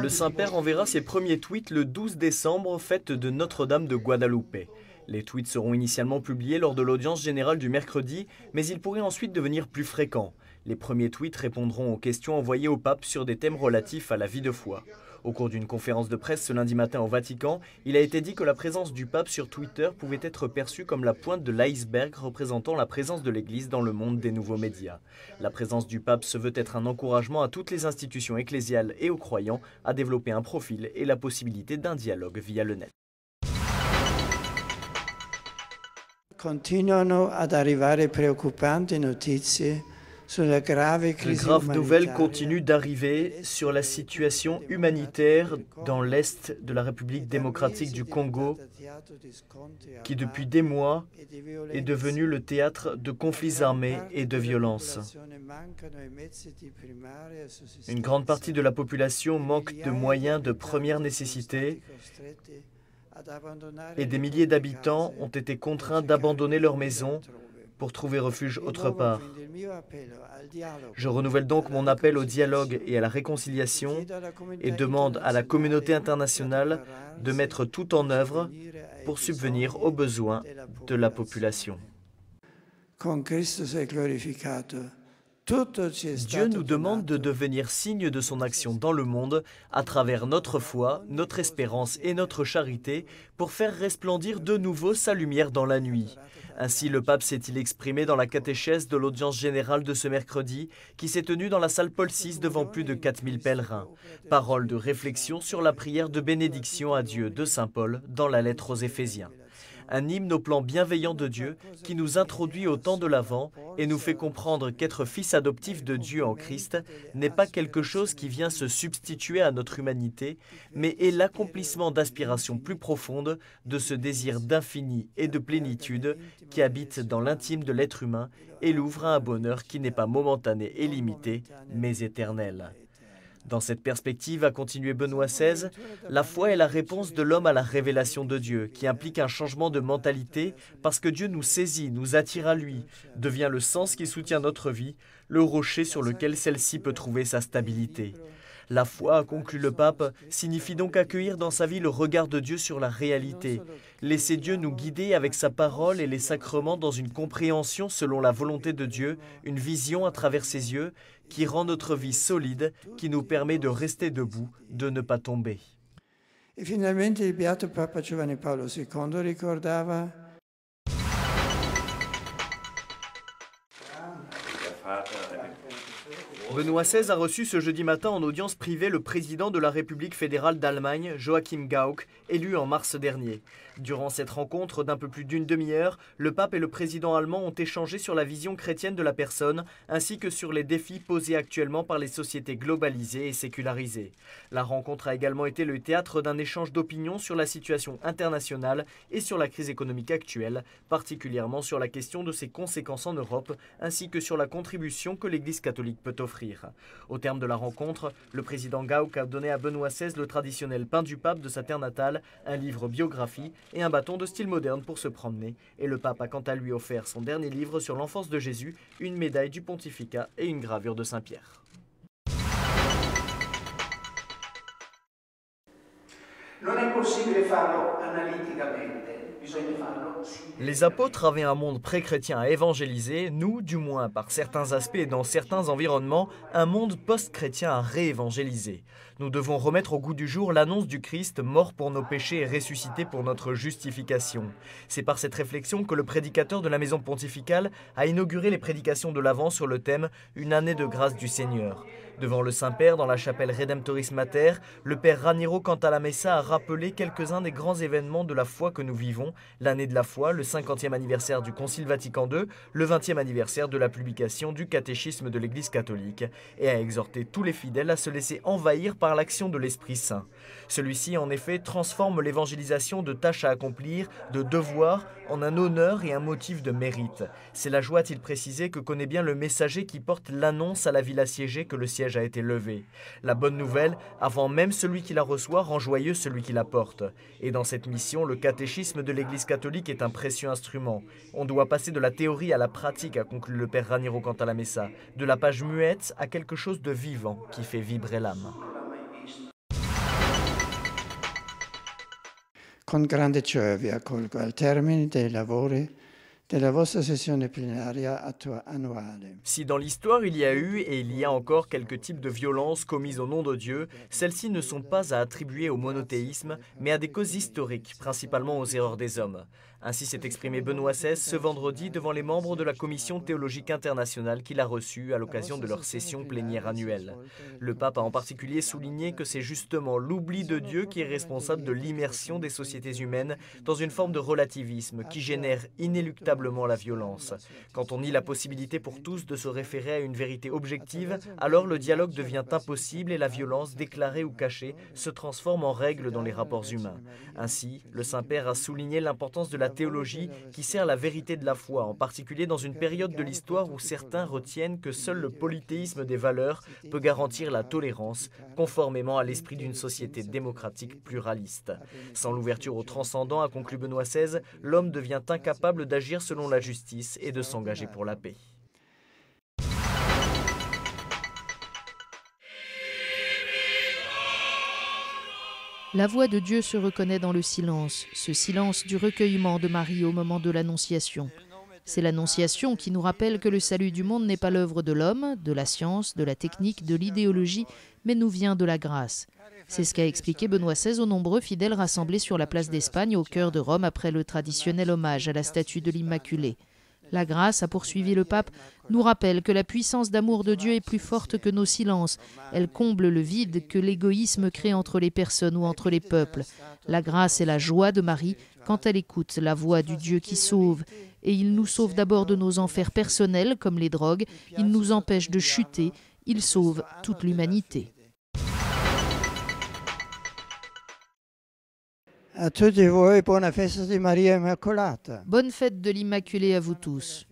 Le Saint-Père enverra ses premiers tweets le 12 décembre, fête de Notre-Dame de Guadalupe. Les tweets seront initialement publiés lors de l'audience générale du mercredi, mais ils pourraient ensuite devenir plus fréquents. Les premiers tweets répondront aux questions envoyées au pape sur des thèmes relatifs à la vie de foi. Au cours d'une conférence de presse ce lundi matin au Vatican, il a été dit que la présence du pape sur Twitter pouvait être perçue comme la pointe de l'iceberg représentant la présence de l'Église dans le monde des nouveaux médias. La présence du pape se veut être un encouragement à toutes les institutions ecclésiales et aux croyants à développer un profil et la possibilité d'un dialogue via le net. Continuano ad arrivare preoccupanti notizie. De graves nouvelles continuent d'arriver sur la situation humanitaire dans l'est de la République démocratique du Congo, qui depuis des mois est devenu le théâtre de conflits armés et de violences. Une grande partie de la population manque de moyens de première nécessité et des milliers d'habitants ont été contraints d'abandonner leurs maisons pour trouver refuge autre part. Je renouvelle donc mon appel au dialogue et à la réconciliation et demande à la communauté internationale de mettre tout en œuvre pour subvenir aux besoins de la population. Dieu nous demande de devenir signe de son action dans le monde à travers notre foi, notre espérance et notre charité pour faire resplendir de nouveau sa lumière dans la nuit. Ainsi, le pape s'est-il exprimé dans la catéchèse de l'audience générale de ce mercredi qui s'est tenue dans la salle Paul VI devant plus de 4000 pèlerins. Parole de réflexion sur la prière de bénédiction à Dieu de Saint Paul dans la lettre aux Éphésiens. Un hymne au plan bienveillant de Dieu qui nous introduit au temps de l'Avent et nous fait comprendre qu'être fils adoptif de Dieu en Christ n'est pas quelque chose qui vient se substituer à notre humanité, mais est l'accomplissement d'aspirations plus profondes, de ce désir d'infini et de plénitude qui habite dans l'intime de l'être humain et l'ouvre à un bonheur qui n'est pas momentané et limité, mais éternel. Dans cette perspective, a continué Benoît XVI, la foi est la réponse de l'homme à la révélation de Dieu, qui implique un changement de mentalité parce que Dieu nous saisit, nous attire à lui, devient le sens qui soutient notre vie, le rocher sur lequel celle-ci peut trouver sa stabilité. La foi, a conclu le pape, signifie donc accueillir dans sa vie le regard de Dieu sur la réalité. Laisser Dieu nous guider avec sa parole et les sacrements dans une compréhension selon la volonté de Dieu, une vision à travers ses yeux, qui rend notre vie solide, qui nous permet de rester debout, de ne pas tomber. Et finalement, il beato Papa Giovanni Paolo II ricordava Benoît XVI a reçu ce jeudi matin en audience privée le président de la République fédérale d'Allemagne, Joachim Gauck, élu en mars dernier. Durant cette rencontre d'un peu plus d'une demi-heure, le pape et le président allemand ont échangé sur la vision chrétienne de la personne, ainsi que sur les défis posés actuellement par les sociétés globalisées et sécularisées. La rencontre a également été le théâtre d'un échange d'opinions sur la situation internationale et sur la crise économique actuelle, particulièrement sur la question de ses conséquences en Europe, ainsi que sur la contribution que l'Église catholique peut offrir. Au terme de la rencontre, le président Gauck a donné à Benoît XVI le traditionnel pain du pape de sa terre natale, un livre biographie et un bâton de style moderne pour se promener. Et le pape a quant à lui offert son dernier livre sur l'enfance de Jésus, une médaille du pontificat et une gravure de Saint-Pierre. Non è possibile farlo analiticamente. Les apôtres avaient un monde pré-chrétien à évangéliser, nous, du moins par certains aspects et dans certains environnements, un monde post-chrétien à réévangéliser. Nous devons remettre au goût du jour l'annonce du Christ, mort pour nos péchés et ressuscité pour notre justification. C'est par cette réflexion que le prédicateur de la maison pontificale a inauguré les prédications de l'Avent sur le thème « Une année de grâce du Seigneur ». Devant le Saint-Père, dans la chapelle Redemptoris Mater, le Père Raniero, quant à la Messa, a rappelé quelques-uns des grands événements de la foi que nous vivons, l'année de la foi, le 50e anniversaire du Concile Vatican II, le 20e anniversaire de la publication du catéchisme de l'Église catholique, et a exhorté tous les fidèles à se laisser envahir par l'action de l'Esprit Saint. Celui-ci, en effet, transforme l'évangélisation de tâches à accomplir, de devoirs, en un honneur et un motif de mérite. C'est la joie, a-t-il précisé, que connaît bien le messager qui porte l'annonce à la ville assiégée que le ciel siège a été levé. La bonne nouvelle, avant même celui qui la reçoit, rend joyeux celui qui la porte. Et dans cette mission, le catéchisme de l'Église catholique est un précieux instrument. On doit passer de la théorie à la pratique, a conclu le père Raniero Cantalamessa, de la page muette à quelque chose de vivant qui fait vibrer l'âme. Con grande gioia vi accolgo al termine dei lavori della vostra sessione plenaria annuale. Si dans l'histoire il y a eu et il y a encore quelques types de violences commises au nom de Dieu, celles-ci ne sont pas à attribuer au monothéisme, mais à des causes historiques, principalement aux erreurs des hommes. Ainsi s'est exprimé Benoît XVI ce vendredi devant les membres de la Commission théologique internationale qu'il a reçue à l'occasion de leur session plénière annuelle. Le pape a en particulier souligné que c'est justement l'oubli de Dieu qui est responsable de l'immersion des sociétés humaines dans une forme de relativisme qui génère inéluctablement la violence. Quand on nie la possibilité pour tous de se référer à une vérité objective, alors le dialogue devient impossible et la violence, déclarée ou cachée, se transforme en règle dans les rapports humains. Ainsi, le Saint-Père a souligné l'importance de la théologie qui sert la vérité de la foi, en particulier dans une période de l'histoire où certains retiennent que seul le polythéisme des valeurs peut garantir la tolérance, conformément à l'esprit d'une société démocratique pluraliste. Sans l'ouverture au transcendant, a conclu Benoît XVI, l'homme devient incapable d'agir selon la justice et de s'engager pour la paix. La voix de Dieu se reconnaît dans le silence, ce silence du recueillement de Marie au moment de l'Annonciation. C'est l'Annonciation qui nous rappelle que le salut du monde n'est pas l'œuvre de l'homme, de la science, de la technique, de l'idéologie, mais nous vient de la grâce. C'est ce qu'a expliqué Benoît XVI aux nombreux fidèles rassemblés sur la place d'Espagne au cœur de Rome après le traditionnel hommage à la statue de l'Immaculée. La grâce, a poursuivi le pape, nous rappelle que la puissance d'amour de Dieu est plus forte que nos silences. Elle comble le vide que l'égoïsme crée entre les personnes ou entre les peuples. La grâce est la joie de Marie quand elle écoute la voix du Dieu qui sauve. Et il nous sauve d'abord de nos enfers personnels, comme les drogues. Il nous empêche de chuter. Il sauve toute l'humanité. A tutti voi buona festa di Maria Immacolata. Bonne fête de l'Immaculée à vous tous.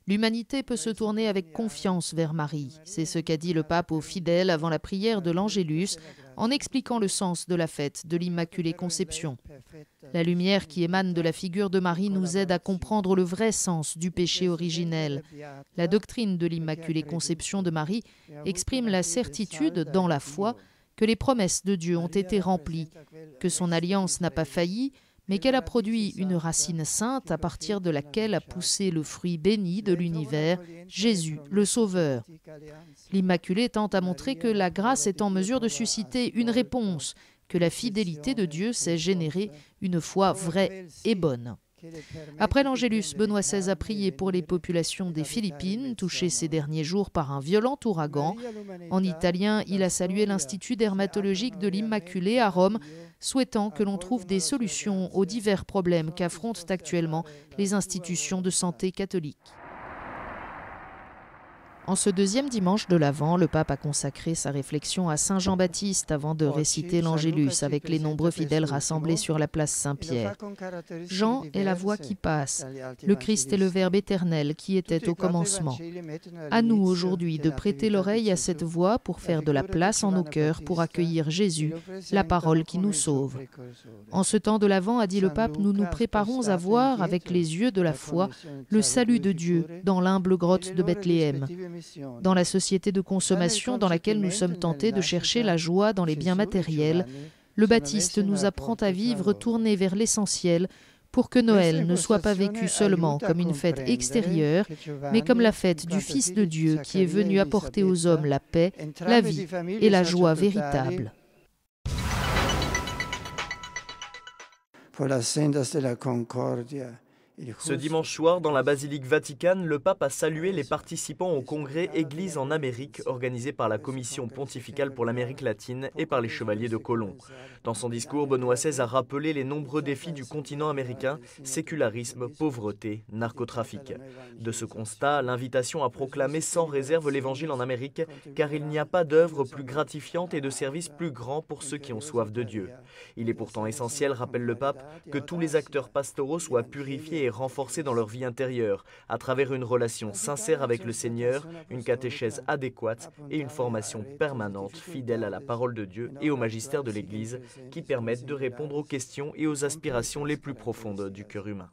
L'humanité peut se tourner avec confiance vers Marie. C'est ce qu'a dit le pape aux fidèles avant la prière de l'Angélus, en expliquant le sens de la fête de l'Immaculée Conception. La lumière qui émane de la figure de Marie nous aide à comprendre le vrai sens du péché originel. La doctrine de l'Immaculée Conception de Marie exprime la certitude, dans la foi, que les promesses de Dieu ont été remplies, que son alliance n'a pas failli, mais qu'elle a produit une racine sainte à partir de laquelle a poussé le fruit béni de l'univers, Jésus, le Sauveur. L'Immaculée tente à montrer que la grâce est en mesure de susciter une réponse, que la fidélité de Dieu sait générer une foi vraie et bonne. Après l'Angélus, Benoît XVI a prié pour les populations des Philippines, touchées ces derniers jours par un violent ouragan. En italien, il a salué l'Institut dermatologique de l'Immaculée à Rome, souhaitant que l'on trouve des solutions aux divers problèmes qu'affrontent actuellement les institutions de santé catholiques. En ce deuxième dimanche de l'Avent, le pape a consacré sa réflexion à Saint Jean-Baptiste avant de réciter l'Angélus avec les nombreux fidèles rassemblés sur la place Saint-Pierre. Jean est la voix qui passe. Le Christ est le Verbe éternel qui était au commencement. À nous aujourd'hui de prêter l'oreille à cette voix pour faire de la place en nos cœurs pour accueillir Jésus, la parole qui nous sauve. En ce temps de l'Avent, a dit le pape, nous nous préparons à voir avec les yeux de la foi le salut de Dieu dans l'humble grotte de Bethléem. Dans la société de consommation dans laquelle nous sommes tentés de chercher la joie dans les biens matériels, le Baptiste nous apprend à vivre tournés vers l'essentiel pour que Noël ne soit pas vécu seulement comme une fête extérieure, mais comme la fête du Fils de Dieu qui est venu apporter aux hommes la paix, la vie et la joie véritable. Pour la sendas de la concordia. Ce dimanche soir, dans la basilique Vaticane, le pape a salué les participants au congrès Église en Amérique organisé par la Commission pontificale pour l'Amérique latine et par les Chevaliers de Colomb. Dans son discours, Benoît XVI a rappelé les nombreux défis du continent américain, sécularisme, pauvreté, narcotrafic. De ce constat, l'invitation à proclamer sans réserve l'Évangile en Amérique, car il n'y a pas d'œuvre plus gratifiante et de service plus grand pour ceux qui ont soif de Dieu. Il est pourtant essentiel, rappelle le pape, que tous les acteurs pastoraux soient purifiés et et renforcés dans leur vie intérieure, à travers une relation sincère avec le Seigneur, une catéchèse adéquate et une formation permanente, fidèle à la parole de Dieu et au magistère de l'Église, qui permettent de répondre aux questions et aux aspirations les plus profondes du cœur humain.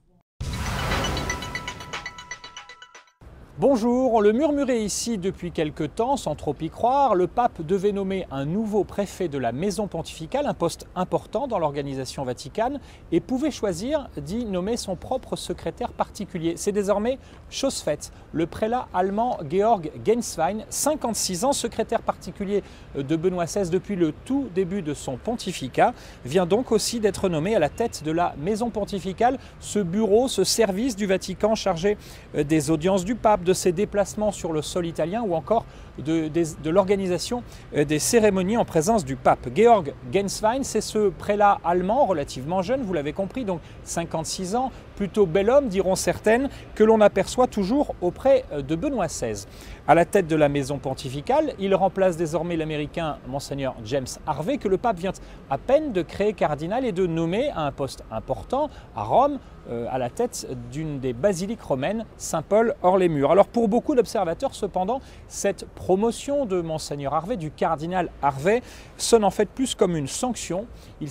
Bonjour, on le murmurait ici depuis quelque temps, sans trop y croire, le pape devait nommer un nouveau préfet de la maison pontificale, un poste important dans l'organisation vaticane, et pouvait choisir d'y nommer son propre secrétaire particulier. C'est désormais chose faite. Le prélat allemand Georg Genswein, 56 ans, secrétaire particulier de Benoît XVI depuis le tout début de son pontificat, vient donc aussi d'être nommé à la tête de la maison pontificale, ce bureau, ce service du Vatican chargé des audiences du pape, de ses déplacements sur le sol italien ou encore de l'organisation des cérémonies en présence du pape. Georg Genswein, c'est ce prélat allemand relativement jeune, vous l'avez compris, donc 56 ans, plutôt bel homme, diront certaines, que l'on aperçoit toujours auprès de Benoît XVI. À la tête de la maison pontificale, il remplace désormais l'américain Monseigneur James Harvey, que le pape vient à peine de créer cardinal et de nommer à un poste important à Rome, à la tête d'une des basiliques romaines, Saint-Paul hors les murs. Alors pour beaucoup d'observateurs, cependant, cette promotion de Monseigneur Harvey, du cardinal Harvey, sonne en fait plus comme une sanction. Il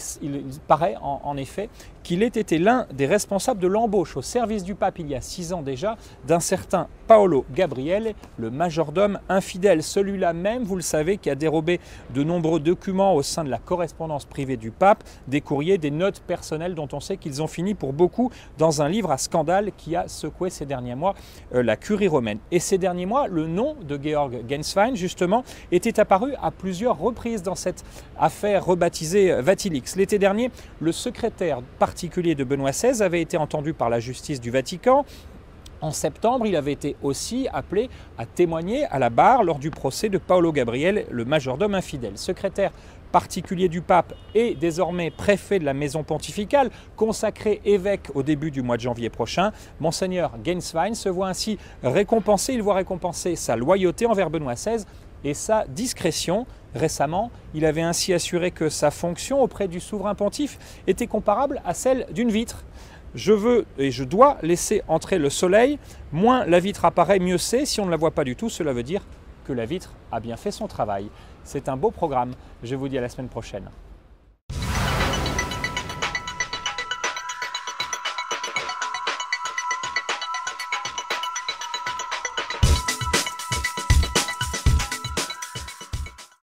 paraît en effet qu'il ait été l'un des responsables de l'embauche au service du pape il y a 6 ans déjà d'un certain Paolo Gabriele, le majordome infidèle, celui-là même, vous le savez, qui a dérobé de nombreux documents au sein de la correspondance privée du pape, des courriers, des notes personnelles dont on sait qu'ils ont fini pour beaucoup dans un livre à scandale qui a secoué ces derniers mois la curie romaine. Et ces derniers mois, le nom de Georg Genswein, justement, était apparu à plusieurs reprises dans cette affaire rebaptisée Vatilix. L'été dernier, le secrétaire particulier de Benoît XVI avait été entendu par la justice du Vatican. En septembre, il avait été aussi appelé à témoigner à la barre lors du procès de Paolo Gabriele, le majordome infidèle. Secrétaire particulier du pape et désormais préfet de la maison pontificale, consacré évêque au début du mois de janvier prochain, Monseigneur Genswein se voit ainsi récompensé, il voit récompenser sa loyauté envers Benoît XVI et sa discrétion. Récemment, il avait ainsi assuré que sa fonction auprès du souverain pontife était comparable à celle d'une vitre. Je veux et je dois laisser entrer le soleil, moins la vitre apparaît, mieux c'est. Si on ne la voit pas du tout, cela veut dire que la vitre a bien fait son travail. C'est un beau programme, je vous dis à la semaine prochaine.